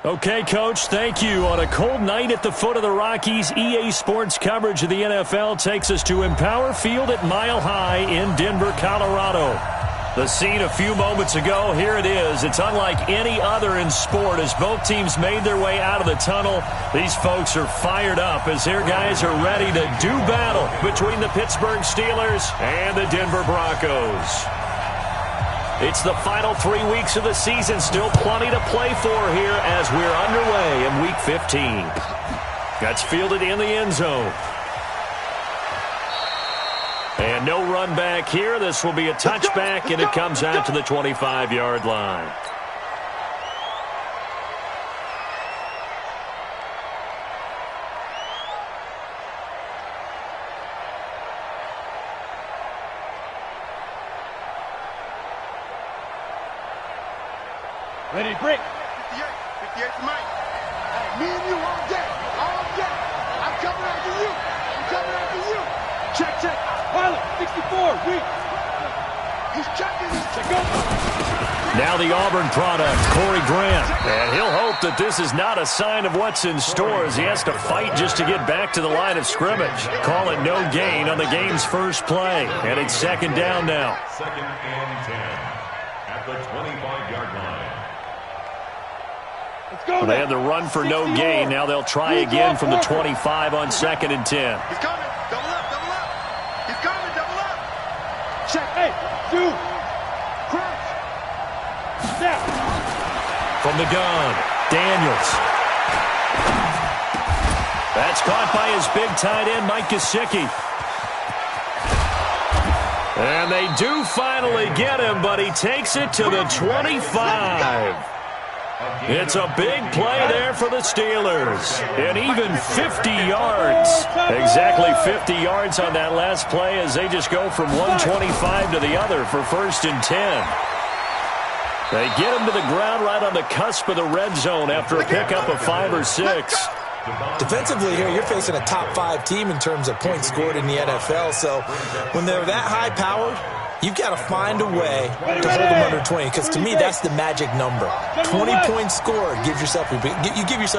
Okay, Coach, thank you. On a cold night at the foot of the Rockies, EA Sports coverage of the NFL takes us to Empower Field at Mile High in Denver, Colorado. The scene a few moments ago, here it is. It's unlike any other in sport as both teams made their way out of the tunnel. These folks are fired up as their guys are ready to do battle between the Pittsburgh Steelers and the Denver Broncos. It's the final 3 weeks of the season. Still plenty to play for here as we're underway in Week 15. That's fielded in the end zone. And no run back here. This will be a touchback, and it comes out to the 25-yard line. Ready, break. 58 to Mike. Hey, me and you all day. All day. I'm coming after you. I'm coming after you. Check. Pilot, 64, weak. He's checking. Check out. Now the Auburn product, Corey Grant. And he'll hope that this is not a sign of what's in store as he has to fight just to get back to the line of scrimmage. Call it no gain on the game's first play. And it's second down now. Second and 10 at the 25-yard line. Well, they had the run for no gain. Now they'll try again from the 25 on second and 10. He's coming. Double up. He's coming. Double up. Check. Hey, two. Crouch. Snap. From the gun, Daniels. That's caught by his big tight end, Mike Gesicki. And they do finally get him, but he takes it to the 25. It's a big play there for the Steelers. And even 50 yards. Exactly 50 yards on that last play as they just go from 125 to the other for first and 10. They get him to the ground right on the cusp of the red zone after a pickup of 5 or 6. Defensively here, you're facing a top 5 team in terms of points scored in the NFL. So when they're that high-powered, you've got to find a way to hold them under 20, because to me, that's the magic number. 20 points scored, you give yourself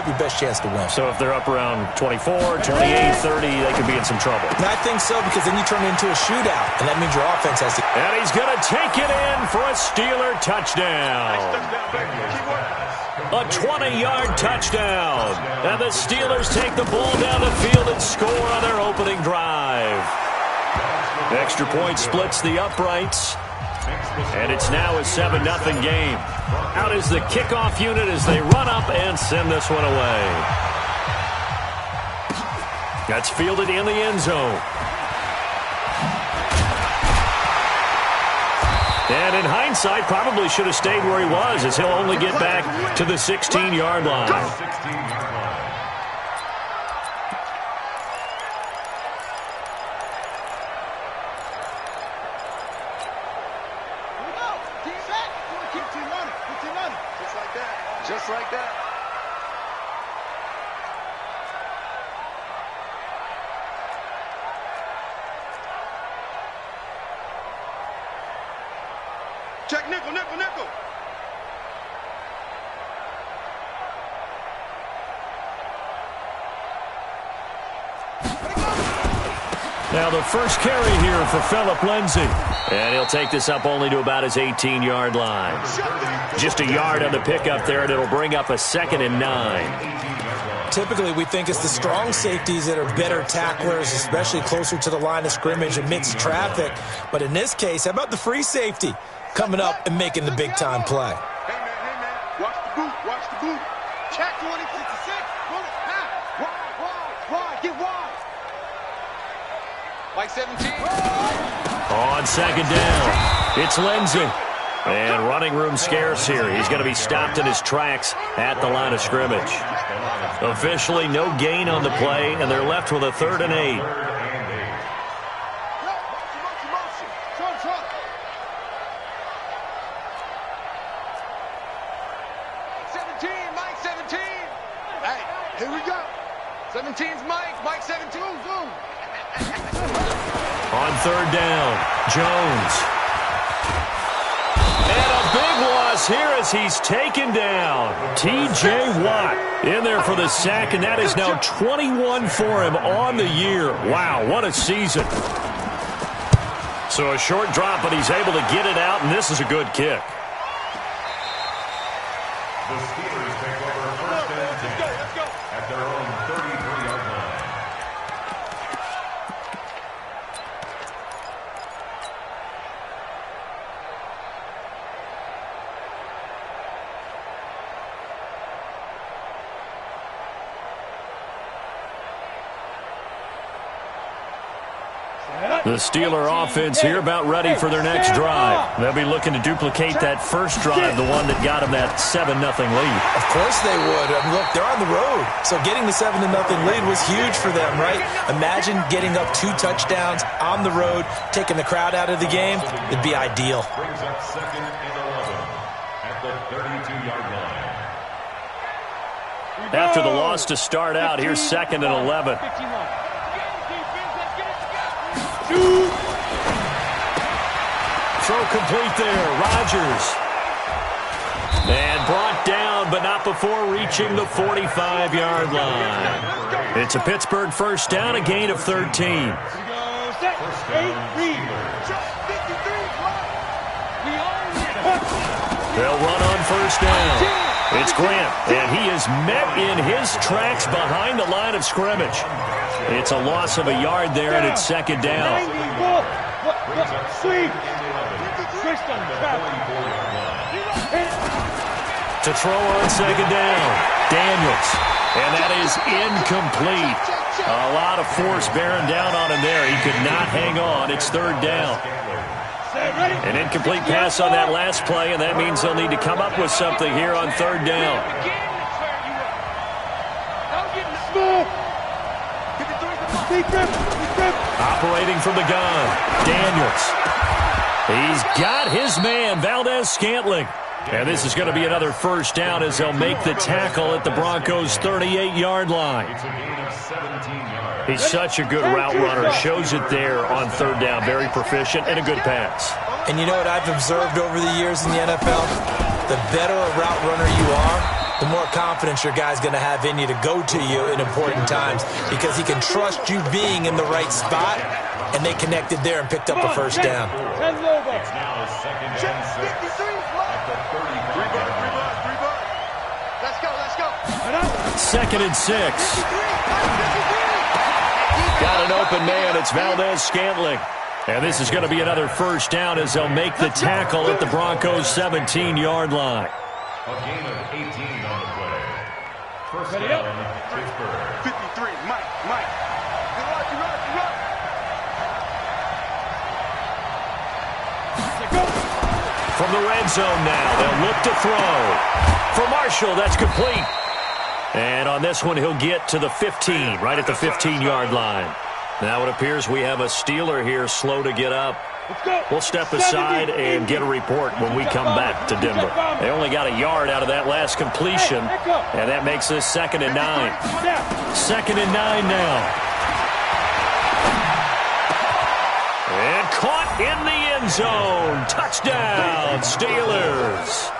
your best chance to win. So if they're up around 24, 28, 30, they could be in some trouble. And I think so, because then you turn it into a shootout, and that means your offense has to... And he's going to take it in for a Steeler touchdown. A 20-yard touchdown. And the Steelers take the ball down the field and score on their opening drive. Extra point splits the uprights. And it's now a 7-0 game. Out is the kickoff unit as they run up and send this one away. That's fielded in the end zone. And in hindsight, probably should have stayed where he was, as he'll only get back to the 16-yard line. Just like that. Check nickel. Now the first carry here for Phillip Lindsay. And he'll take this up only to about his 18-yard line. Just a yard on the pickup there, and it'll bring up a 2nd and 9. Typically, we think it's the strong safeties that are better tacklers, especially closer to the line of scrimmage amidst traffic. But in this case, how about the free safety coming up and making the big-time play? Hey, man. Watch the boot. Check 2066. Wide. Get wide. Like 17. On second down, it's Lindsay. And running room scarce here. He's going to be stopped in his tracks at the line of scrimmage. Officially no gain on the play, and they're left with a 3rd and 8. Mike 17. Hey, here we go. 17's Mike 17. On 3rd down, Jones. And a big loss loss here as he's taken down. T.J. Watt in there for the sack, and that is now 21 for him on the year. Wow, what a season. So a short drop, but he's able to get it out, and this is a good kick. The Steelers take over first and 10 at their own 33-yard line. The Steeler offense here about ready for their next drive. They'll be looking to duplicate that first drive, the one that got them that 7-0 lead. Of course they would. I mean, look, they're on the road. So getting the 7-0 lead was huge for them, right? Imagine getting up 2 touchdowns on the road, taking the crowd out of the game. It'd be ideal. Brings up 2nd and 11 at the 32-yard line. After the loss to start out, here's 2nd and 11. Throw complete there. Rodgers. And brought down, but not before reaching the 45-yard line. It's a Pittsburgh first down, a gain of 13. They'll run on first down. It's Grant, and he is met in his tracks behind the line of scrimmage. It's a loss of a yard there, and it's 2nd down. To throw on 2nd down, Daniels. And that is incomplete. A lot of force bearing down on him there. He could not hang on. It's 3rd down. An incomplete pass on that last play, and that means they'll need to come up with something here on 3rd down. Operating from the gun, Daniels. He's got his man, Valdez-Scantling. And this is going to be another first down as they'll make the tackle at the Broncos' 38-yard line. He's such a good route runner. Shows it there on 3rd down. Very proficient and a good pass. And you know what I've observed over the years in the NFL? The better a route runner you are, the more confidence your guy's going to have in you to go to you in important times because he can trust you being in the right spot, and they connected there and picked up a first down. It's now 2nd and 6 at the 35-yard line. Let's go. 2nd and 6. Got an open man. It's Valdez-Scantling. And this is going to be another first down as they'll make the tackle at the Broncos' 17-yard line. A gain of 18 on the play. First down, Pittsburgh. 53, Mike. Good luck. From the red zone now, they'll look to throw. For Marshall, that's complete. And on this one, he'll get to the 15, right at the 15-yard line. Now it appears we have a Steeler here slow to get up. We'll step aside and get a report when we come back to Denver. They only got a yard out of that last completion, and that makes this 2nd and 9. 2nd and 9 now. And caught in the end zone. Touchdown, Steelers.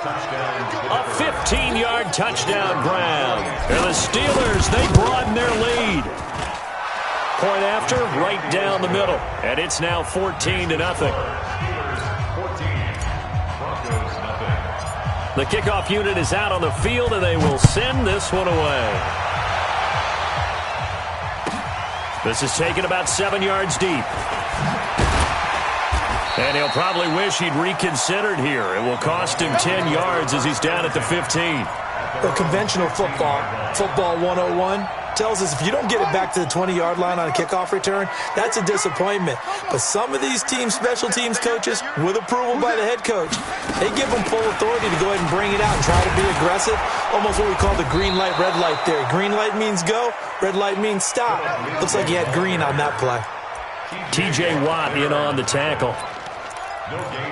A 15-yard touchdown grab. And the Steelers, they broaden their lead. Point after, right down the middle. And it's now 14-0. The kickoff unit is out on the field, and they will send this one away. This is taken about 7 yards deep. And he'll probably wish he'd reconsidered here. It will cost him 10 yards as he's down at the 15. Well, conventional football 101, tells us if you don't get it back to the 20-yard line on a kickoff return, that's a disappointment. But some of these team special teams coaches, with approval by the head coach, they give them full authority to go ahead and bring it out and try to be aggressive. Almost what we call the green light, red light theory. Green light means go, red light means stop. Looks like he had green on that play. T.J. Watt in on the tackle.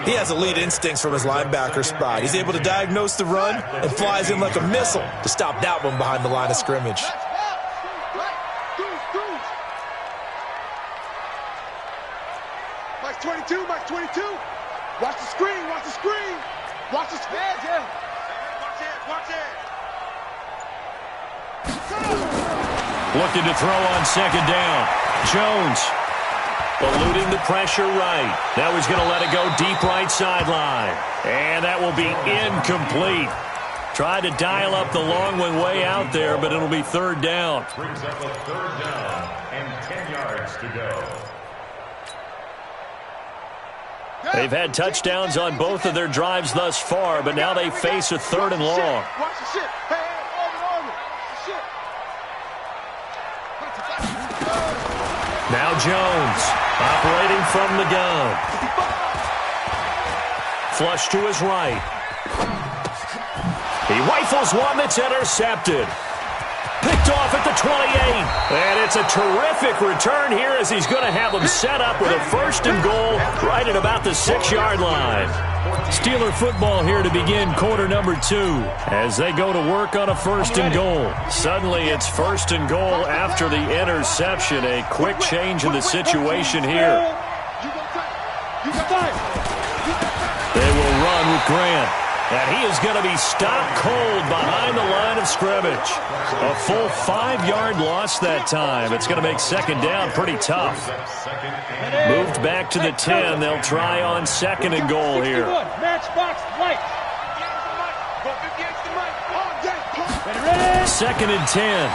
He has elite instincts from his linebacker spot. He's able to diagnose the run and flies in like a missile to stop that one behind the line of scrimmage. Mike 22. Watch the screen. Watch his head, yeah. Watch it, watch it. Looking to throw on second down. Jones eluding the pressure right. Now he's going to let it go deep right sideline. And that will be incomplete. Tried to dial up the long one way out there, but it'll be third down. Brings up a third down and 10 yards to go. They've had touchdowns on both of their drives thus far, but now they face a third and long. Watch the shit. Hey, over. Shit. Now Jones operating from the gun. Flush to his right. He rifles one that's intercepted. Picked off at the 28. And it's a terrific return here as he's going to have them set up with a first and goal right at about the 6-yard line. Steeler football here to begin quarter number 2 as they go to work on a first and goal. Suddenly it's first and goal after the interception. A quick change in the situation here. They will run with Grant. And he is going to be stopped cold behind the line of scrimmage. A full 5-yard loss that time. It's going to make second down pretty tough. Moved back to the 10. They'll try on second and goal here. Matchbox light. Second and 10.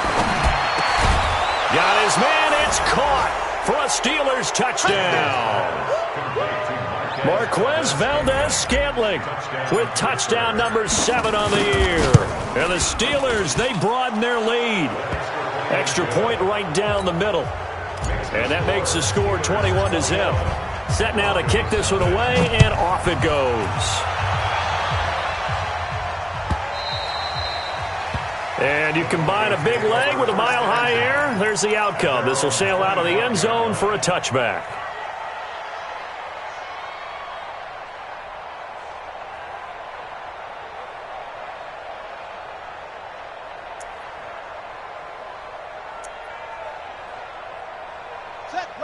Got his man. It's caught for a Steelers touchdown. Marquez Valdez-Scantling with touchdown number 7 on the year. And the Steelers, they broaden their lead. Extra point right down the middle. And that makes the score 21-0. Set now to kick this one away, and off it goes. And you combine a big leg with a mile-high air, there's the outcome. This will sail out of the end zone for a touchback.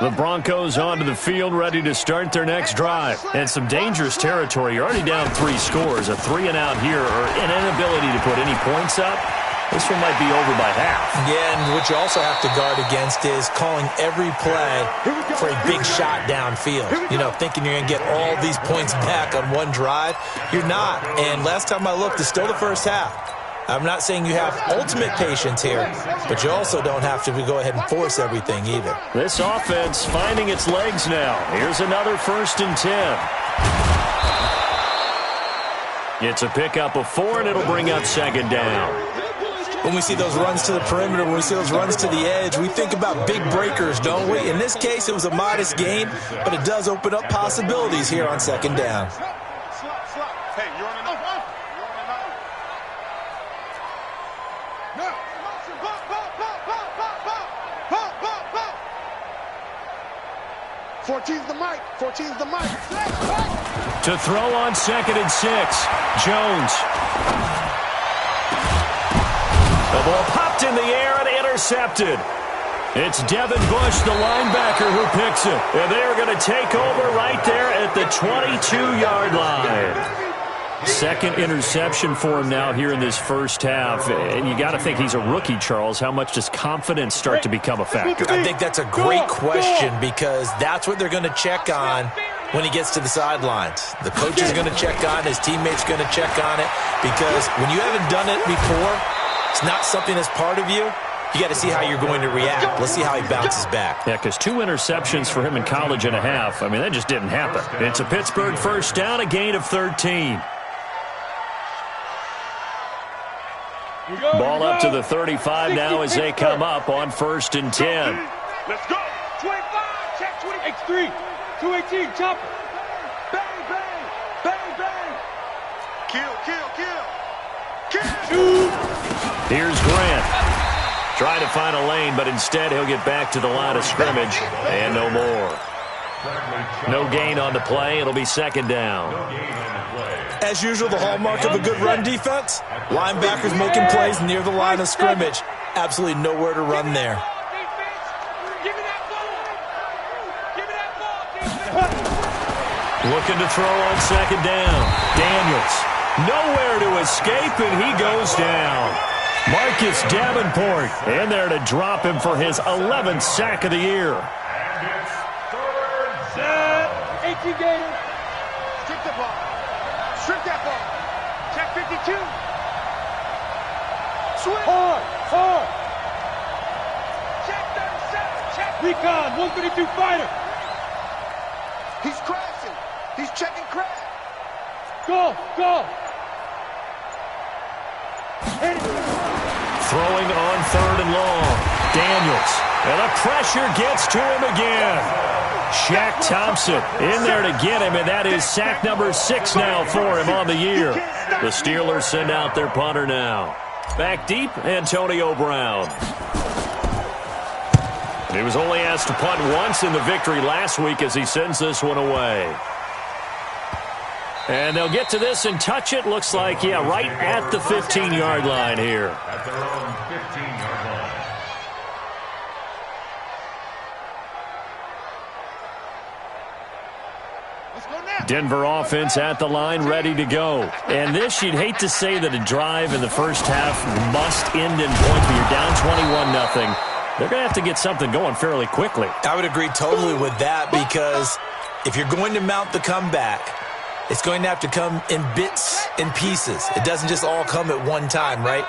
The Broncos onto the field, ready to start their next drive. And some dangerous territory. You're already down 3 scores. A 3-and-out here, or an inability to put any points up. This one might be over by half. Yeah, and what you also have to guard against is calling every play for a big shot downfield. You know, thinking you're going to get all these points back on one drive. You're not. And last time I looked, it's still the first half. I'm not saying you have ultimate patience here, but you also don't have to go ahead and force everything either. This offense finding its legs now. Here's another first and 10. It's a pickup of 4, and it'll bring up second down. When we see those runs to the perimeter, when we see those runs to the edge, we think about big breakers, don't we? In this case, it was a modest gain, but it does open up possibilities here on second down. Hey, you're on enough. 14's the mic. 14's the mic. To throw on second and 6. Jones. The ball popped in the air and intercepted. It's Devin Bush, the linebacker, who picks it. And they're going to take over right there at the 22-yard line. Second interception for him now here in this first half. And you got to think he's a rookie, Charles. How much does confidence start to become a factor? I think that's a great question because that's what they're going to check on when he gets to the sidelines. The coach is going to check on it. His teammates going to check on it because when you haven't done it before, it's not something that's part of you. You got to see how you're going to react. Let's see how he bounces back. Yeah, because 2 interceptions for him in college and a half. I mean, that just didn't happen. It's a Pittsburgh first down, a gain of 13. Ball up to the 35 now as they come up on first and 10. Let's go. 25. Check 28. X3. 218. Chopper. Bang, bang. Bang, bang. Kill. Here's Grant. Trying to find a lane, but instead he'll get back to the line of scrimmage. And no more. No gain on the play. It'll be second down. As usual, the hallmark of a good run defense, linebackers making plays near the line of scrimmage. Absolutely nowhere to run there. Looking to throw on second down. Daniels Nowhere to escape, and he goes down. Marcus Davenport in there to drop him for his 11th sack of the year. And it's third down. 18 Gators. Strip the ball. Strip that ball. Check 52. Swing. Hard. Check 37. Check. Recon, 132 fighter. He's crashing. He's checking crash. Go. Throwing on 3rd and long. Daniels. And the pressure gets to him again. Shaq Thompson in there to get him, and that is sack number 6 now for him on the year. The Steelers send out their punter now. Back deep, Antonio Brown. He was only asked to punt once in the victory last week as he sends this one away. And they'll get to this and touch it. Looks like, yeah, right at the 15-yard line here. At their own 15-yard line. Denver offense at the line, ready to go. And this, you'd hate to say that a drive in the first half must end in points, but you're down 21-0. They're going to have to get something going fairly quickly. I would agree totally with that, because if you're going to mount the comeback, it's going to have to come in bits and pieces. It doesn't just all come at one time, right?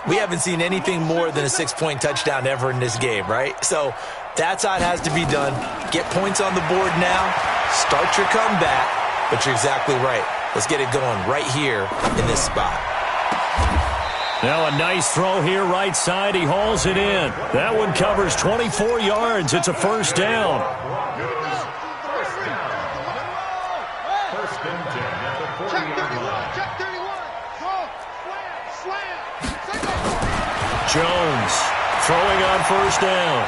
We haven't seen anything more than a 6-point touchdown ever in this game, right? So that's how it has to be done. Get points on the board now. Start your comeback. But you're exactly right. Let's get it going right here in this spot. Now a nice throw here right side. He hauls it in. That one covers 24 yards. It's a first down. First and 10 at the 40-yard line. Check 31. Slam. Jones throwing on first down.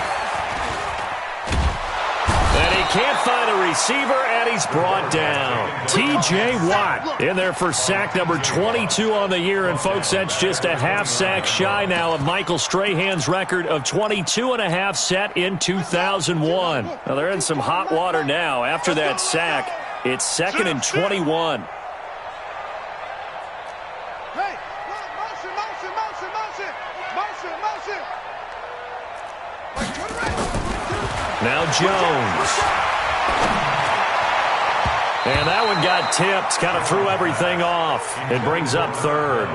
And he can't find a receiver, and he's brought down. T.J. Watt in there for sack number 22 on the year. And, folks, that's just a half sack shy now of Michael Strahan's record of 22.5 set in 2001. Now, they're in some hot water now. After that sack, it's 2nd and 21. Hey, motion. Now Jones. And that one got tipped. Kind of threw everything off. It brings up 3rd.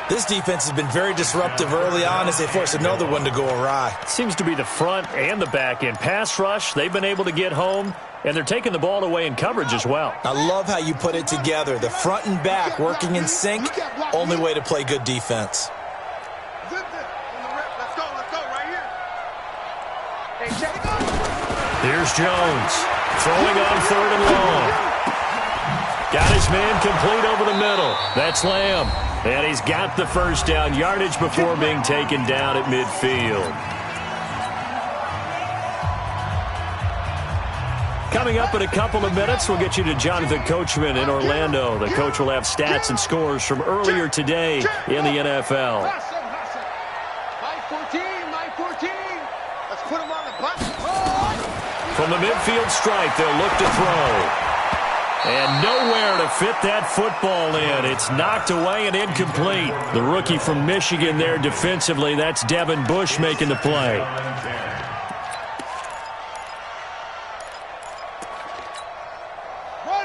This defense has been very disruptive early on as they force another one to go awry. Seems to be the front and the back end. Pass rush, they've been able to get home, and they're taking the ball away in coverage as well. I love how you put it together. The front and back working in sync, only way to play good defense. Here's Jones throwing on 3rd and long. Got his man complete over the middle. That's Lamb. And he's got the first down yardage before being taken down at midfield. Coming up in a couple of minutes, we'll get you to Jonathan Coachman in Orlando. The coach will have stats and scores from earlier today in the NFL. 9-14. Let's put him on the button. From the midfield stripe, they'll look to throw. And nowhere to fit that football in. It's knocked away and incomplete. The rookie from Michigan there defensively, that's Devin Bush making the play.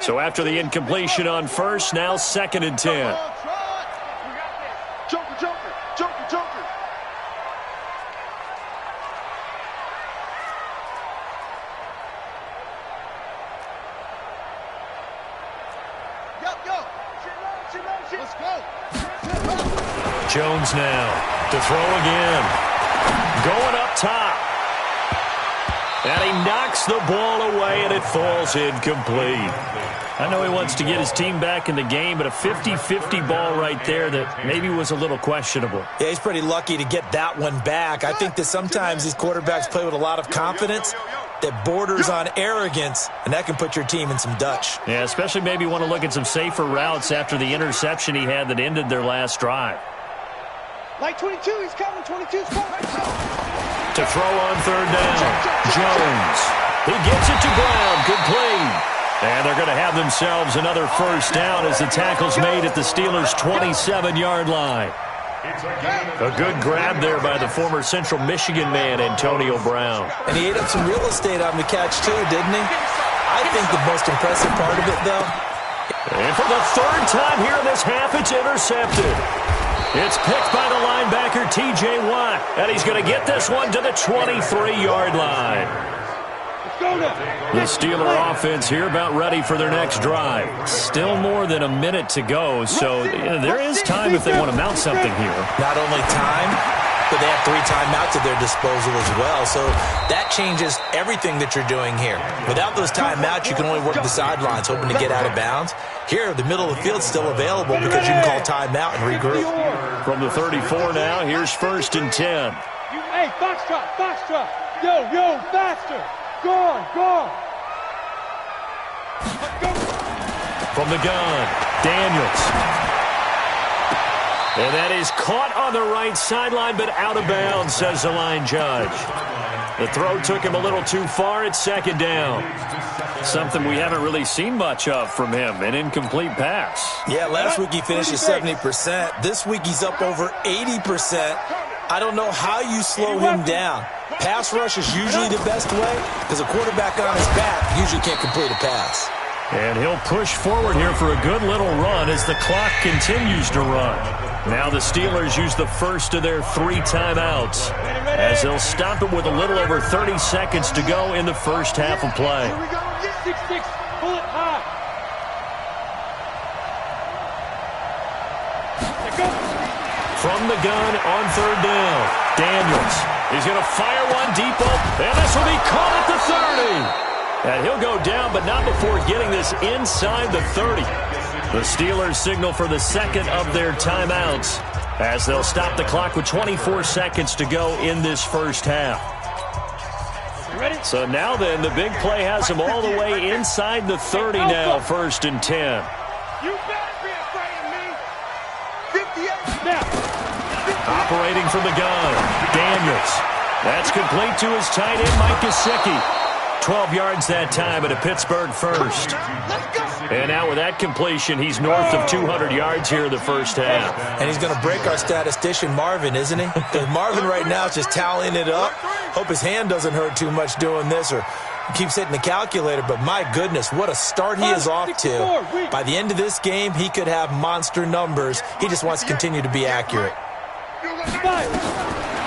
So after the incompletion on first, now 2nd and 10. Joker. Let's go. Jones now to throw again. Going up top. And he knocks the ball away, and it falls incomplete. I know he wants to get his team back in the game, but a 50-50 ball right there that maybe was a little questionable. Yeah, he's pretty lucky to get that one back. I think that sometimes these quarterbacks play with a lot of confidence that borders on arrogance, and that can put your team in some Dutch. Yeah, especially maybe want to look at some safer routes after the interception he had that ended their last drive. Like 22, he's coming. 22's coming. To throw on 3rd down, Jones. He gets it to Brown, complete. And they're going to have themselves another first down as the tackle's made at the Steelers' 27-yard line. A good grab there by the former Central Michigan man, Antonio Brown. And he ate up some real estate on the catch, too, didn't he? I think the most impressive part of it, though. And for the third time here in this half, it's intercepted. It's picked by the linebacker, T.J. Watt. And he's going to get this one to the 23-yard line. The Steeler offense here about ready for their next drive. Still more than a minute to go, so there is time if they want to mount something here. Not only time, but they have 3 timeouts at their disposal as well, so that changes everything that you're doing here. Without those timeouts, you can only work the sidelines, hoping to get out of bounds. Here, the middle of the field's still available because you can call timeout and regroup. From the 34 now, here's 1st and 10. Hey, Foxtrot. Yo, faster. Go on. From the gun, Daniels. And that is caught on the right sideline, but out of bounds, says the line judge. The throw took him a little too far at 2nd down. Something we haven't really seen much of from him, an incomplete pass. Yeah, last week he finished at 70%. This week he's up over 80%. I don't know how you slow him down. Pass rush is usually the best way because a quarterback on his back usually can't complete a pass. And he'll push forward here for a good little run as the clock continues to run. Now the Steelers use the first of their 3 timeouts as they'll stop it with a little over 30 seconds to go in the first half of play. 6-6, pull it high. From the gun on 3rd down, Daniels. He's going to fire one deep open, and this will be caught at the 30. And he'll go down, but not before getting this inside the 30. The Steelers signal for the second of their timeouts as they'll stop the clock with 24 seconds to go in this first half. So now then, the big play has them all the way inside the 30 now, 1st and 10. You better be afraid of me. 58 now. Operating from the gun, Daniels. That's complete to his tight end, Mike Gesicki. 12 yards that time at a Pittsburgh first. And now with that completion, he's north of 200 yards here in the first half. And he's going to break our statistician, Marvin, isn't he? Because Marvin right now is just tallying it up. Hope his hand doesn't hurt too much doing this or keeps hitting the calculator. But my goodness, what a start he is off to. By the end of this game, he could have monster numbers. He just wants to continue to be accurate.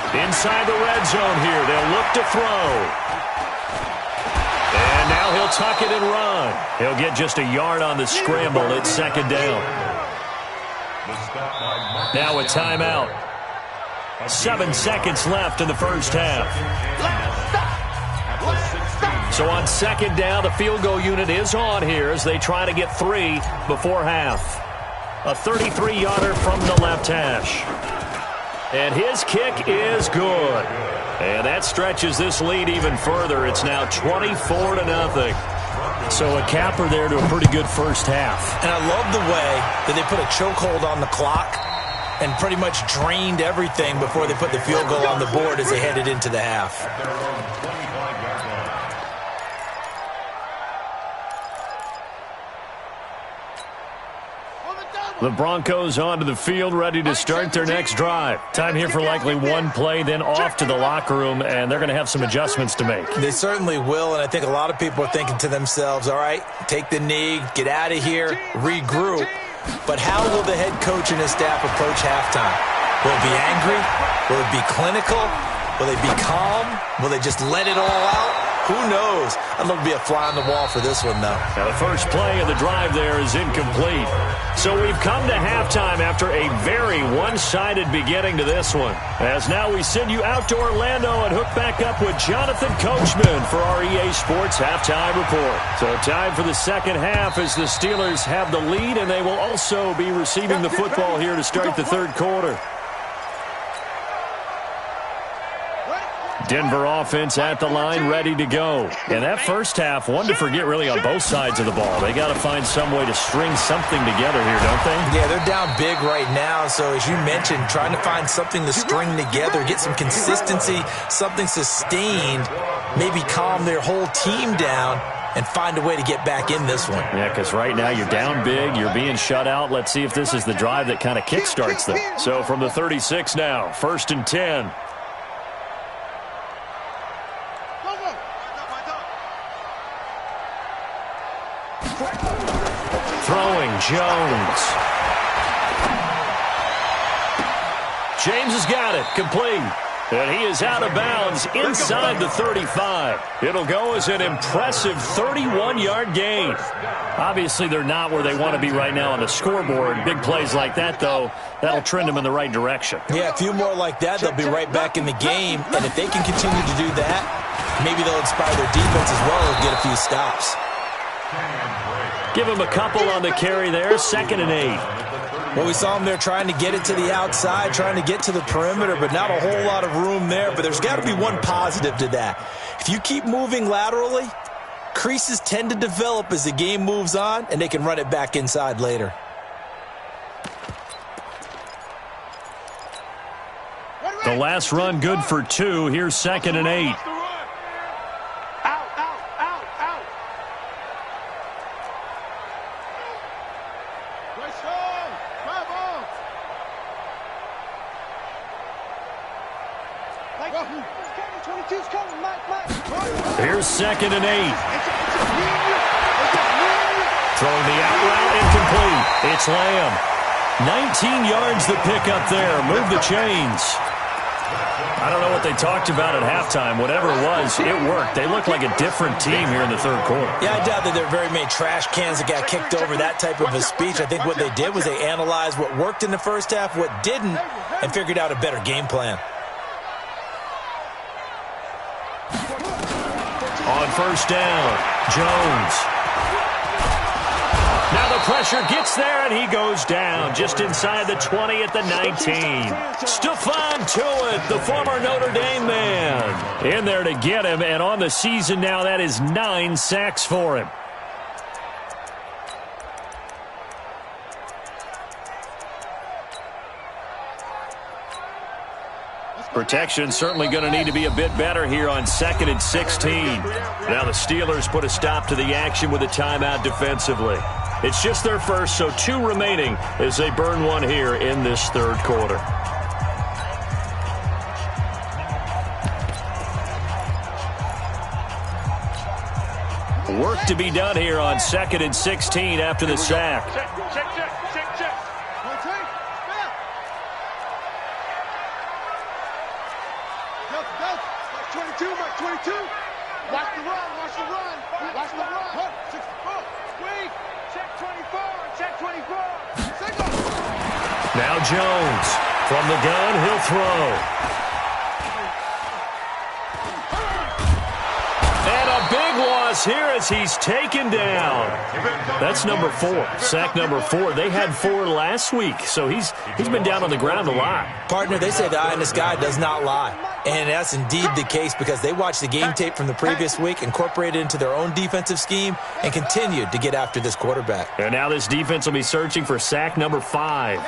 Inside the red zone here, they'll look to throw. And now he'll tuck it and run. He'll get just a yard on the scramble at 2nd down. Now a timeout. 7 seconds left in the first half. So on 2nd down, the field goal unit is on here as they try to get 3 before half. A 33-yarder from the left hash. And his kick is good. And that stretches this lead even further. It's now 24-0. So a capper there to a pretty good first half. And I love the way that they put a chokehold on the clock and pretty much drained everything before they put the field goal on the board as they headed into the half. The Broncos onto the field, ready to start their next drive. Time here for likely one play, then off to the locker room, and they're going to have some adjustments to make. They certainly will, and I think a lot of people are thinking to themselves, all right, take the knee, get out of here, regroup. But how will the head coach and his staff approach halftime? Will it be angry? Will it be clinical? Will they be calm? Will they just let it all out? Who knows? I'd love to be a fly on the wall for this one, though. Now, the first play of the drive there is incomplete. So we've come to halftime after a very one-sided beginning to this one. As now we send you out to Orlando and hook back up with Jonathan Coachman for our EA Sports Halftime Report. So time for the second half as the Steelers have the lead, and they will also be receiving the football here to start the third quarter. Denver offense at the line, ready to go. And that first half, one to forget really on both sides of the ball. They got to find some way to string something together here, don't they? Yeah, they're down big right now. So as you mentioned, trying to find something to string together, get some consistency, something sustained, maybe calm their whole team down and find a way to get back in this one. Yeah, because right now you're down big, you're being shut out. Let's see if this is the drive that kind of kickstarts them. So from the 36 now, 1st and 10. Throwing, Jones. James has got it, complete. And he is out of bounds inside the 35. It'll go as an impressive 31-yard gain. Obviously, they're not where they want to be right now on the scoreboard. Big plays like that, though, that'll trend them in the right direction. Yeah, a few more like that, they'll be right back in the game. And if they can continue to do that, maybe they'll inspire their defense as well and get a few stops. Give him a couple on the carry there, 2nd and 8. Well, we saw them there trying to get it to the outside, trying to get to the perimeter, but not a whole lot of room there. But there's got to be one positive to that. If you keep moving laterally, creases tend to develop as the game moves on, and they can run it back inside later. The last run good for 2. Here's 2nd and 8. Here's 2nd and 8. Throwing the out route, incomplete. It's Lamb. 19 yards the pickup there. Move the chains. I don't know what they talked about at halftime. Whatever it was, it worked. They look like a different team here in the 3rd quarter. Yeah, I doubt that there are very many trash cans that got kicked over, that type of a speech. I think what they did was they analyzed what worked in the first half, what didn't, and figured out a better game plan. On 1st down, Jones. Now the pressure gets there, and he goes down just inside the 20 at the 19. Stephon Tuitt, the former Notre Dame man, in there to get him, and on the season now, that is 9 sacks for him. Protection certainly going to need to be a bit better here on 2nd and 16. Now the Steelers put a stop to the action with a timeout defensively. It's just their first, so 2 remaining as they burn one here in this 3rd quarter. Work to be done here on 2nd and 16 after the sack. Check. 22. Watch the run. Wait. Check 24. Now Jones from the gun, he'll throw. And a big loss here as he's taken down. That's number 4. Sack number 4. They had 4 last week, so he's been down on the ground a lot. Partner, they say the eye in the sky does not lie. And that's indeed the case because they watched the game tape from the previous week, incorporated it into their own defensive scheme, and continued to get after this quarterback. And now this defense will be searching for sack number 5.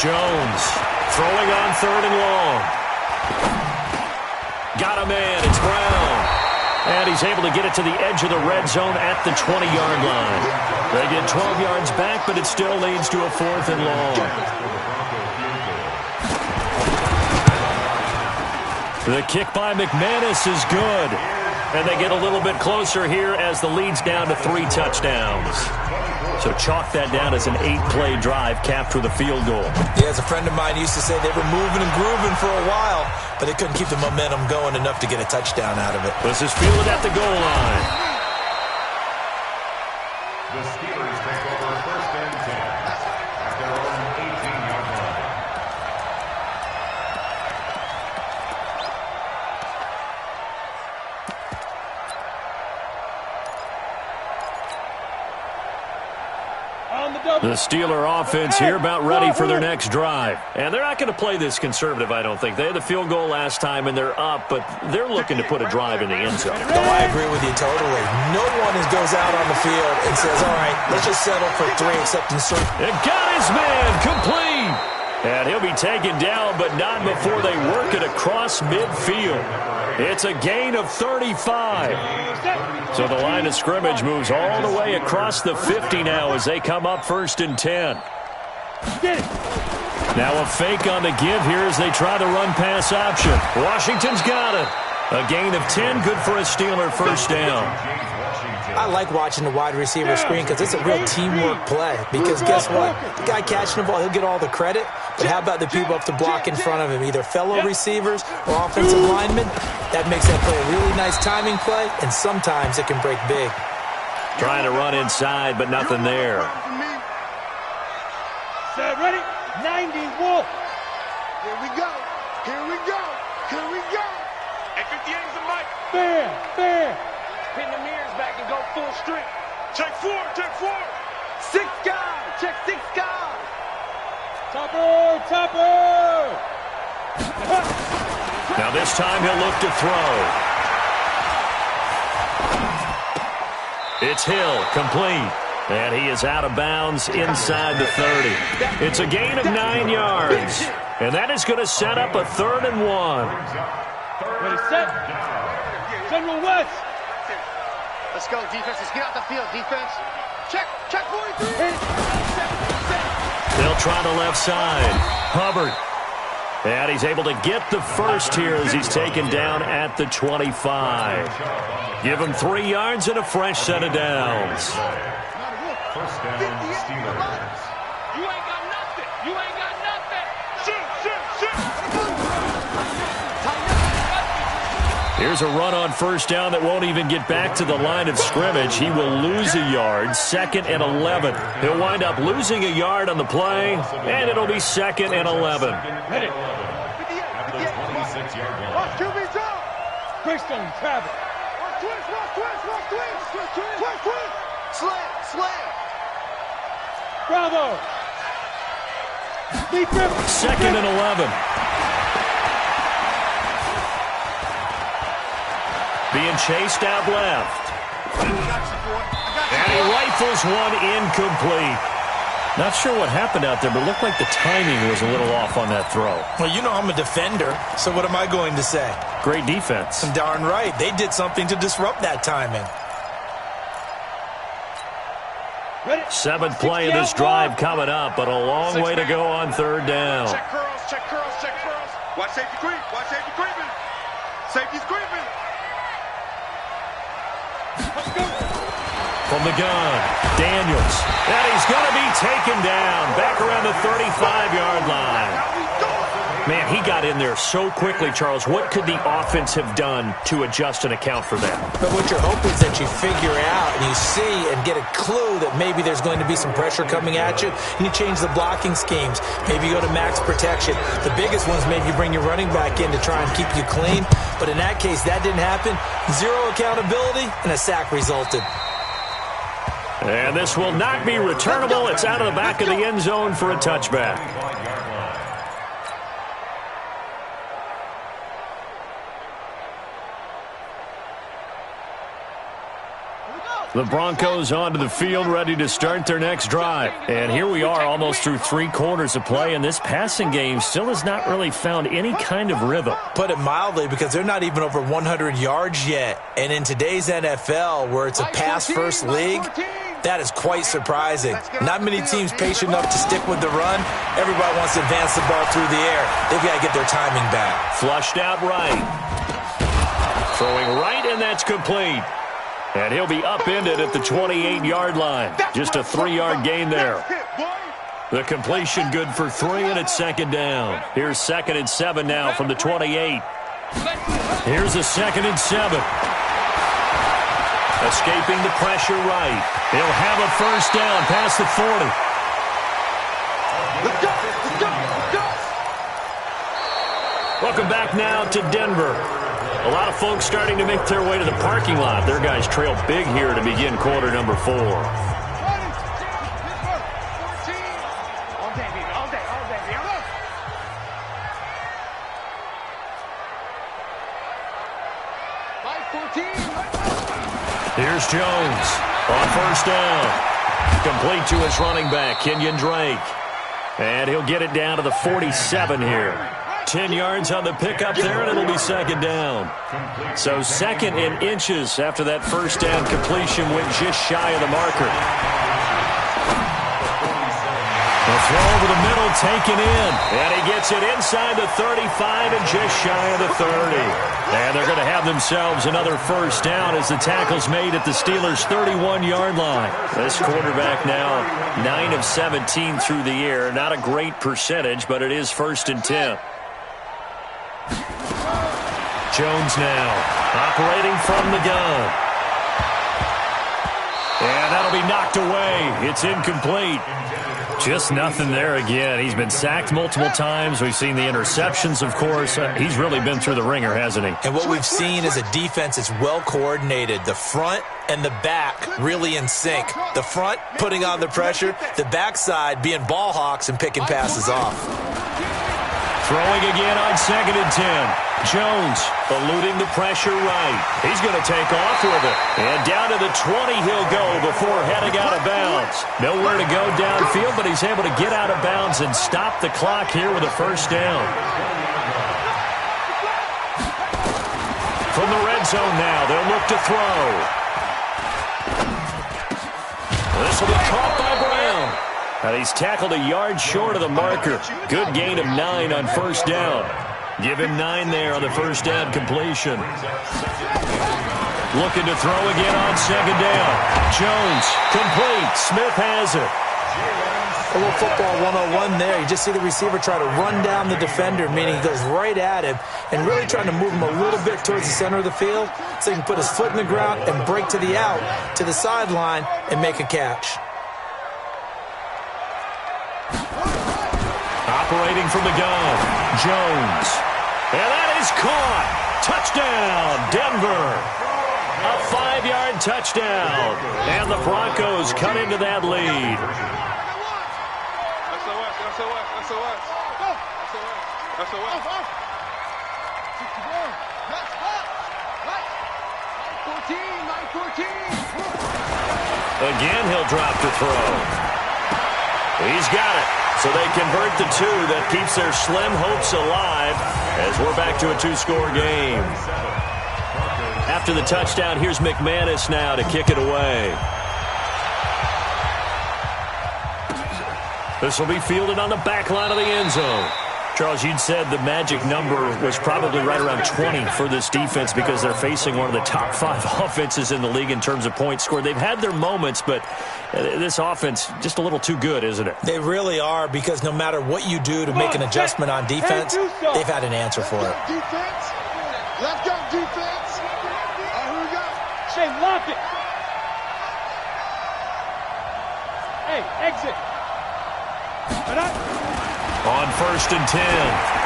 Jones throwing on 3rd and long. Got a man. It's Brown. And he's able to get it to the edge of the red zone at the 20-yard line. They get 12 yards back, but it still leads to a 4th and long. The kick by McManus is good. And they get a little bit closer here as the lead's down to 3 touchdowns. So chalk that down as an 8-play drive capped with a field goal. Yeah, as a friend of mine used to say, they were moving and grooving for a while, but they couldn't keep the momentum going enough to get a touchdown out of it. This is fielded at the goal line. The Steelers take over 1st and 10 at their own 18-yard line. The Steeler offense here about ready for their next drive. And they're not going to play this conservative, I don't think. They had the field goal last time, and they're up, but they're looking to put a drive in the end zone. No, I agree with you totally. No one goes out on the field and says, all right, let's just settle for 3 except in certain. And got his man complete. And he'll be taken down, but not before they work it across midfield. It's a gain of 35. So the line of scrimmage moves all the way across the 50 now as they come up 1st and 10. Now a fake on the give here as they try the run-pass option. Washington's got it. A gain of 10, good for a Steeler first down. I like watching the wide receiver screen because it's a real teamwork play. Because guess what? The guy catching the ball, he'll get all the credit. But how about the people up to block in front of him, either fellow receivers or offensive linemen? That makes that play a really nice timing play, and sometimes it can break big. Trying to run inside, but nothing there. Set, ready? 90, Wolf. Here we go. Here we go. Here we go. At 58 is the mic. Fair. Pin the mirrors back and go full strength. Check 4. 6 guys. Check 6 guys. Topper. Now this time he'll look to throw. It's Hill, complete. And he is out of bounds inside the 30. It's a gain of 9 yards. And that is going to set up a 3rd and 1. Ready, set. General West. Let's go, defense. Let's get out the field, defense. Check 43. They'll try the left side. Hubbard. And he's able to get the first here as he's taken down at the 25. Give him 3 yards and a fresh set of downs. First down, Steelers. You ain't got nothing. Shoot. Here's a run on first down that won't even get back to the line of scrimmage. He will lose a yard, 2nd and 11. He'll wind up losing a yard on the play, and it'll be 2nd and 11. Hit it. After the 26-yard line. Watch QB drop. Greystone, travel. Watch twist. Slam. Bravo. Defense. 2nd and 11. Being chased out left. And he rifles one incomplete. Not sure what happened out there, but it looked like the timing was a little off on that throw. Well, you know I'm a defender, so what am I going to say? Great defense. Darn right. They did something to disrupt that timing. 7th play of this drive coming up, but a long way to go on 3rd down. Check curls. Watch safety creeping. Safety's creeping. From the gun, Daniels. And he's going to be taken down back around the 35-yard line. Man, he got in there so quickly, Charles. What could the offense have done to adjust and account for that? But what you're hoping is that you figure out and you see and get a clue that maybe there's going to be some pressure coming at you, and you change the blocking schemes. Maybe you go to max protection. The biggest one's maybe you bring your running back in to try and keep you clean. But in that case, that didn't happen. 0 accountability, and a sack resulted. And this will not be returnable. It's out of the back of the end zone for a touchback. The Broncos onto the field, ready to start their next drive. And here we are almost through 3 quarters of play, and this passing game still has not really found any kind of rhythm. Put it mildly, because they're not even over 100 yards yet. And in today's NFL, where it's a pass-first league, that is quite surprising. Not many teams patient enough to stick with the run. Everybody wants to advance the ball through the air. They've got to get their timing back. Flushed out right. Throwing right, and that's complete. And he'll be upended at the 28-yard line. Just a 3-yard gain there. The completion good for 3, and it's 2nd down. Here's 2nd and 7 now from the 28. Here's a 2nd and 7. Escaping the pressure right. He'll have a first down past the 40. Let's go. Welcome back now to Denver. A lot of folks starting to make their way to the parking lot. Their guys trail big here to begin quarter number 4. All day, baby. Here's Jones on first down. Complete to his running back, Kenyon Drake. And he'll get it down to the 47 here. 10 yards on the pickup there, and it'll be second down. So second in inches after that first down completion went just shy of the marker. The throw over the middle, taken in. And he gets it inside the 35 and just shy of the 30. And they're going to have themselves another first down as the tackle's made at the Steelers' 31-yard line. This quarterback now 9 of 17 through the air. Not a great percentage, but it is 1st and 10. Jones now operating from the gun. And that'll be knocked away. It's incomplete. Just nothing there again. He's been sacked multiple times. We've seen the interceptions, of course. He's really been through the ringer, hasn't he? And what we've seen is a defense that's well coordinated. The front and the back really in sync. The front putting on the pressure, the backside being ball hawks and picking passes off. Throwing again on 2nd and 10. Jones eluding the pressure right. He's going to take off with it. And down to the 20 he'll go before heading out of bounds. Nowhere to go downfield, but he's able to get out of bounds and stop the clock here with a first down. From the red zone now, they'll look to throw. This will be caught by Brown. And he's tackled a yard short of the marker. Good gain of 9 on first down. Give him 9 there on the first down completion. Looking to throw again on 2nd down. Jones, complete. Smith has it. A little football 101 there. You just see the receiver try to run down the defender, meaning he goes right at him and really trying to move him a little bit towards the center of the field so he can put his foot in the ground and break to the out, to the sideline, and make a catch. Operating from the gun, Jones. And that is caught. Touchdown, Denver. A 5-yard touchdown. And the Broncos cut into that lead. Again, he'll drop to throw. He's got it. So they convert the 2. That keeps their slim hopes alive as we're back to a 2-score game. After the touchdown, here's McManus now to kick it away. This will be fielded on the back line of the end zone. Charles, you'd said the magic number was probably right around 20 for this defense because they're facing one of the top 5 offenses in the league in terms of points scored. They've had their moments, but this offense just a little too good, isn't it? They really are, because no matter what you do to make an adjustment on defense, they've had an answer for it. Defense. Let's go, defense. Here we go. Shane, lock it. Hey, exit. On 1st and 10,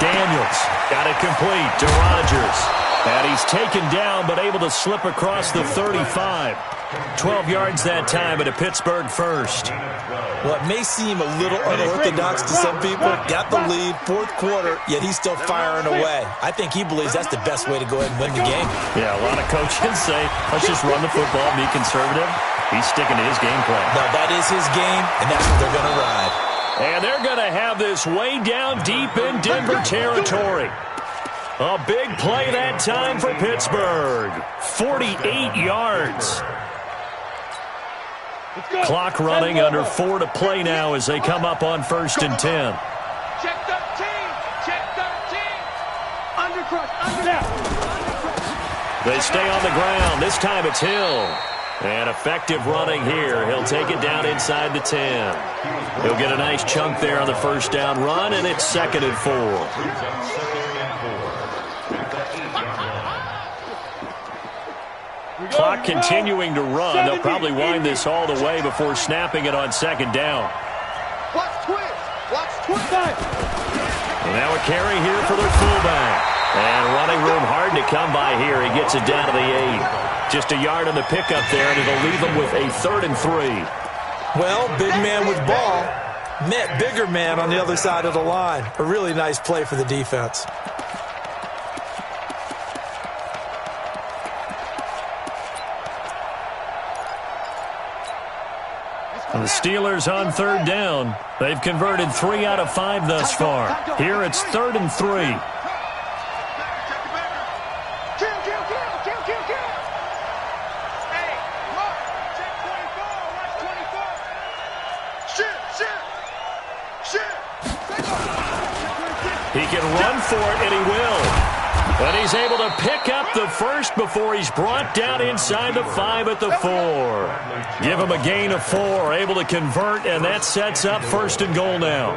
Daniels got it complete to Rodgers. And he's taken down but able to slip across the 35. 12 yards that time at a Pittsburgh first. Well, it may seem a little unorthodox to some people. Got the lead, 4th quarter, yet he's still firing away. I think he believes that's the best way to go ahead and win the game. Yeah, a lot of coaches say, let's just run the football and be conservative. He's sticking to his game plan. No, that is his game, and that's what they're going to ride. And they're going to have this way down deep in Denver territory. A big play that time for Pittsburgh. 48 yards. Clock running, under 4 to play now as they come up on 1st and 10. Check 13. Check 13. Undercrush. Under. They stay on the ground. This time it's Hill. And effective running here. He'll take it down inside the 10. He'll get a nice chunk there on the first down run, and it's 2nd and 4. Clock continuing to run. They'll probably wind this all the way before snapping it on 2nd down. Watch twist. Watch twist. Now a carry here for their fullback. And running room hard to come by here. He gets it down to the 8. Just a yard on the pickup there, and it'll leave them with a 3rd and 3. Well, big man with ball met bigger man on the other side of the line. A really nice play for the defense. The Steelers on third down. They've converted 3 out of 5 thus far. Here it's 3rd and 3. He can run for it, and he will. And he's able to pick up the first before he's brought down inside the 5 at the 4. Give him a gain of 4, able to convert, and that sets up 1st and goal now.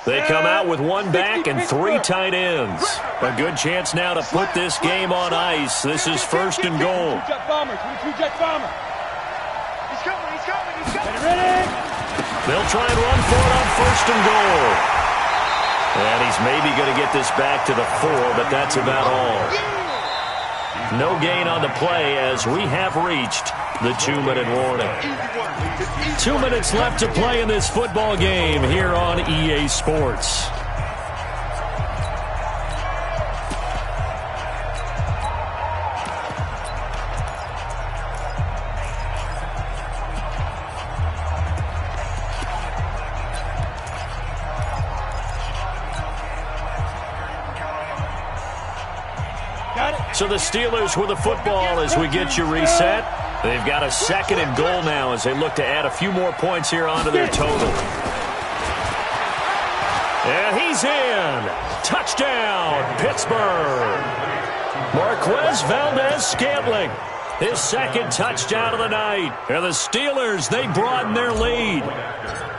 They come out with 1 back and 3 tight ends. A good chance now to put this game on ice. This is 1st and goal. They'll try and run for it on 1st and goal. And he's maybe going to get this back to the 4, but that's about all. No gain on the play as we have reached the 2-minute warning. 2 minutes left to play in this football game here on EA Sports. So the Steelers with the football as we get you reset. They've got a 2nd and goal now as they look to add a few more points here onto their total. And he's in. Touchdown, Pittsburgh. Marquez Valdez-Scantling, his 2nd touchdown of the night. And the Steelers, they broaden their lead.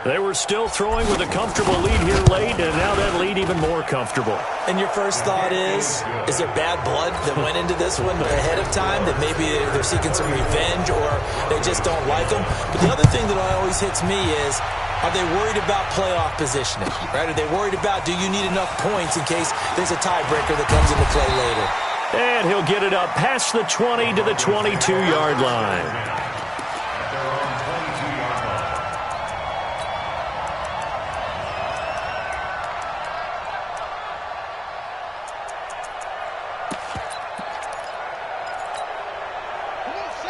They were still throwing with a comfortable lead here late, and now that lead even more comfortable. And your first thought is there bad blood that went into this one ahead of time, that maybe they're seeking some revenge or they just don't like them? But the other thing that always hits me is, are they worried about playoff positioning? Right? Are they worried about, do you need enough points in case there's a tiebreaker that comes into play later? And he'll get it up past the 20 to the 22-yard line.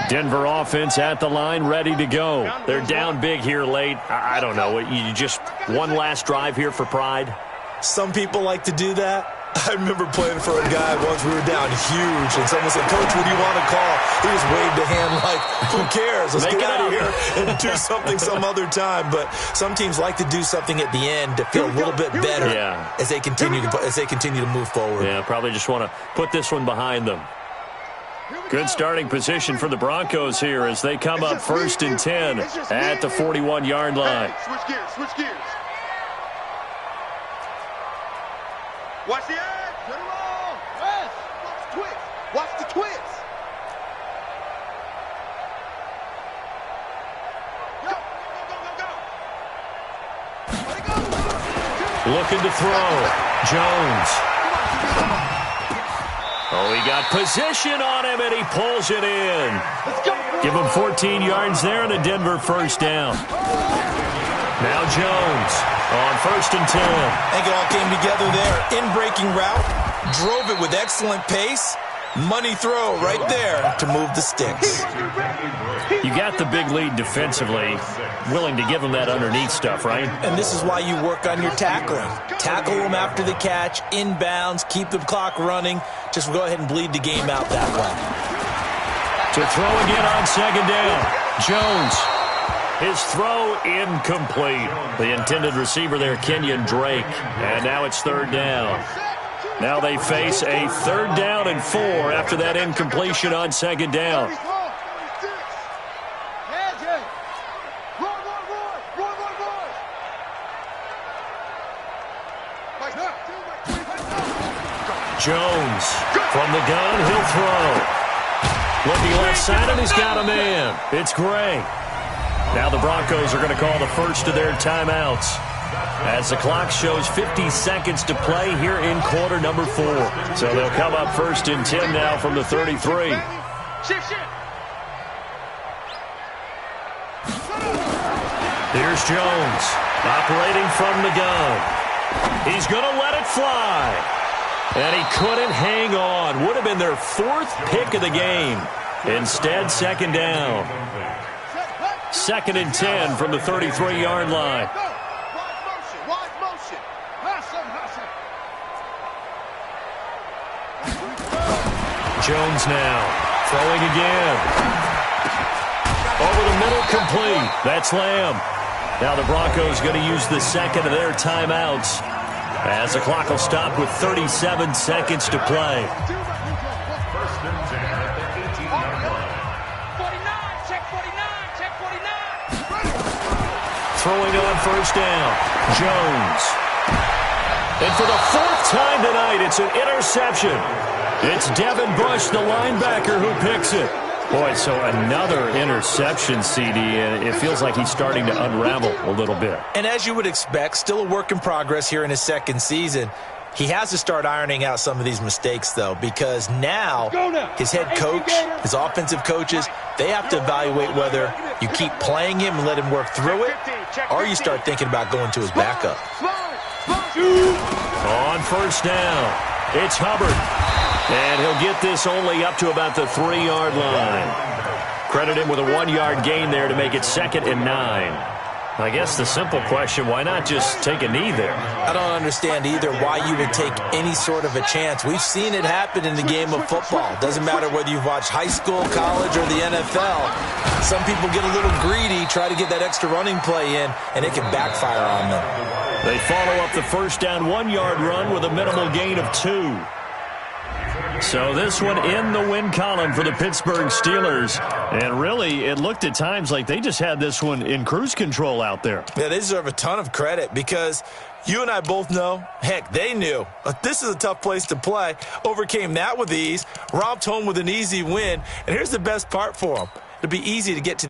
Denver offense at the line, ready to go. They're down big here late. I don't know. You just one last drive here for pride? Some people like to do that. I remember playing for a guy once. We were down huge, and someone said, "Coach, what do you want to call?" He just waved a hand like, "Who cares? Let's get out of here and do something some other time." But some teams like to do something at the end to feel a little bit better as they continue to move forward. Yeah, probably just want to put this one behind them. Good starting position for the Broncos here as they come up 1st and 10 at the 41-yard line. Switch gears, switch gears. Watch the edge. Get it all. Yes. Watch the twist. Watch the twist. Go, go, go, go, go. Looking to throw. Jones. Oh, he got position on him, and he pulls it in. Give him 14 yards there and a Denver 1st down. Now Jones on 1st and 10. I think it all came together there. In-breaking route, drove it with excellent pace. Money throw right there to move the sticks. You got the big lead defensively. Willing to give them that underneath stuff, right? And this is why you work on your tackling. Tackle them after the catch, inbounds, keep the clock running. Just go ahead and bleed the game out that way. To throw again on 2nd down. Jones. His throw incomplete. The intended receiver there, Kenyon Drake. And now it's 3rd down. Now they face a 3rd down and 4 after that incompletion on 2nd down. Jones from the gun, he'll throw. Looking left side, and he's got a man. It's Gray. Now the Broncos are going to call the first of their timeouts as the clock shows 50 seconds to play here in quarter number 4. So they'll come up 1st and 10 now from the 33. Here's Jones operating from the gun. He's going to let it fly. And he couldn't hang on. Would have been their 4th pick of the game. Instead, 2nd down. 2nd and 10 from the 33-yard line. Watch motion. Jones now throwing again. Over the middle, complete. That's Lamb. Now the Broncos going to use the second of their timeouts as the clock will stop with 37 seconds to play. 1st and 10 at the 18-yard line. 49, check 49, check 49. Throwing on 1st down, Jones. And for the 4th time tonight, it's an interception. It's Devin Bush, the linebacker, who picks it. Boy, so another interception, CD, and it feels like he's starting to unravel a little bit. And as you would expect, still a work in progress here in his 2nd season. He has to start ironing out some of these mistakes, though, because now his head coach, his offensive coaches, they have to evaluate whether you keep playing him and let him work through it, or you start thinking about going to his backup. On 1st down, it's Hubbard. And he'll get this only up to about the 3-yard line. Credit him with a 1-yard gain there to make it 2nd and 9. I guess the simple question, why not just take a knee there? I don't understand either why you would take any sort of a chance. We've seen it happen in the game of football. Doesn't matter whether you've watched high school, college, or the NFL. Some people get a little greedy, try to get that extra running play in, and it can backfire on them. They follow up the 1st down 1-yard run with a minimal gain of 2. So this one in the win column for the Pittsburgh Steelers. And really, it looked at times like they just had this one in cruise control out there. Yeah, they deserve a ton of credit because you and I both know, heck, they knew. This is a tough place to play. Overcame that with ease, romped home with an easy win. And here's the best part for them. It'll be easy to get to